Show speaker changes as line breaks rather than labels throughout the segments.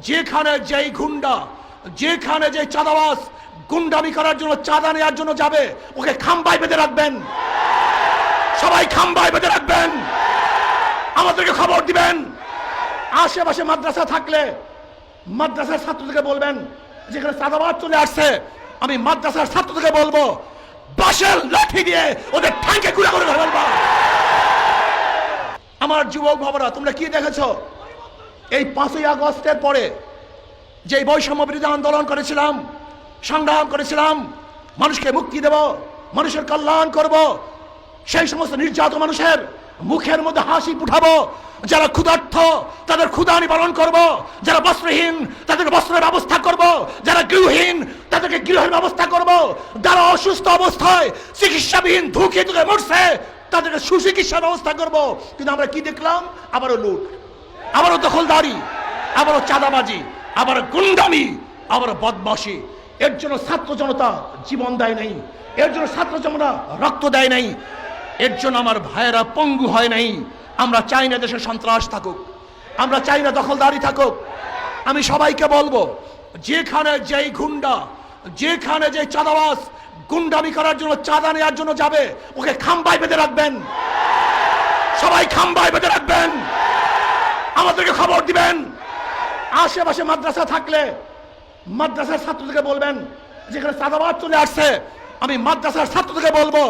যেখানে যেই গুন্ডা, যেখানে যে চাঁদাবাজ গুন্ডামি করার জন্য, চাঁদা নেওয়ার জন্য যাবে, ওকে খাম্বায় বেঁধে রাখবেন। সবাই খাম্বায় বেঁধে রাখবেন, আমাদেরকে খবর দিবেন। আশেপাশে মাদ্রাসা থাকলে মাদ্রাসার ছাত্রদেরকে বলবেন, যেখানে চাঁদাবাজ চলে আসছে, আমি মাদ্রাসার ছাত্রদেরকে বলবো, বাঁশের লাঠি দিয়ে ওদের ঠ্যাঙ্কে গুঁড়া করে ফেলবা। আমার যুবক বাবারা, তোমরা কি দেখেছো এই 5ই আগস্টের পরে যে বৈষম্য বিরোধী আন্দোলন করেছিলাম, সংগ্রাম করেছিলাম, মানুষকে মুক্তি দেব, মানুষের কল্যাণ করব, সেই সমস্ত নির্যাতিত মানুষের মুখের মধ্যে হাসি ফুটাবো। যারা ক্ষুধার্ত তাদের ক্ষুধা নিবারণ করব, যারা বস্ত্রহীন তাদেরকে বস্ত্রের ব্যবস্থা করব, যারা গৃহহীন তাদেরকে গৃহের ব্যবস্থা করব, যারা অসুস্থ অবস্থায় চিকিৎসাবিহীন ধুকে ধুকে মরছে তাদেরকে সুচিকিৎসার ব্যবস্থা করব। কিন্তু আমরা কি দেখলাম? আবারও লুট, আবারও দখলদারি, আবারও চাঁদাবাজি, আবারও গুন্ডামি, আবারও বদমাশি। এর জন্য ছাত্র জনতা জীবন দেয় নাই, এর জন্য ছাত্র জনতা রক্ত দেয় নাই, এর জন্য আমার ভাইয়েরা পঙ্গু হয় নাই। আমরা চাই না দেশে সন্ত্রাস থাকুক, আমরা চাই না দখলদারি থাকুক। আমি সবাইকে বলবো, যেখানে যেই গুন্ডা, যেখানে যে চাঁদাবাজ গুন্ডামি করার জন্য, চাঁদা নেওয়ার জন্য যাবে, ওকে খাম্বায় বেঁধে রাখবেন। সবাই খাম্বায় বেঁধে রাখবেন, আমাদেরকে খবর দিবেন। আশেপাশে মাদ্রাসা থাকলে মাদ্রাসার ছাত্রদেরকে বলবেন, যেখানে চাঁদাবাজ চলে আসছে, আমি মাদ্রাসার ছাত্রদেরকে বলবো,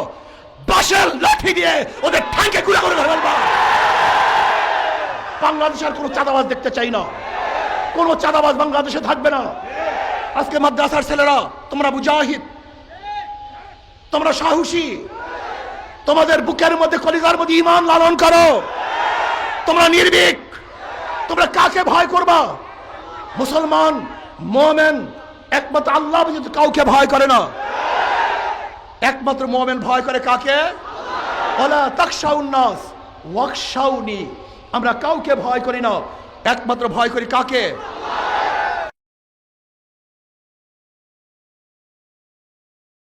বাঁশের লাঠি দিয়ে ওদের ঠ্যাঙ্কে গুঁড়া করে ফেলবা। বাংলাদেশের কোনো চাঁদাবাজ দেখতে চাই না, কোনো চাঁদাবাজ বাংলাদেশে থাকবে না। আজকে মাদ্রাসার ছেলেরা, তোমরা মুজাহিদ, তোমরা সাহসী, তোমাদের বুকের মধ্যে কলিজার মধ্যে ঈমান লালন করো, তোমরা নির্ভীক। তোমরা কাকে ভয় করবা? মুসলমান মুমিন একমাত্র আল্লাহ ব্যতীত কাউকে ভয় করে না। একমাত্র মুমিন ভয় করে কাকে? ওয়ালা তাখশাউন নাস ওয়াখশাউনি। আমরা কাউকে ভয় করি না, একমাত্র ভয় করি কাকে?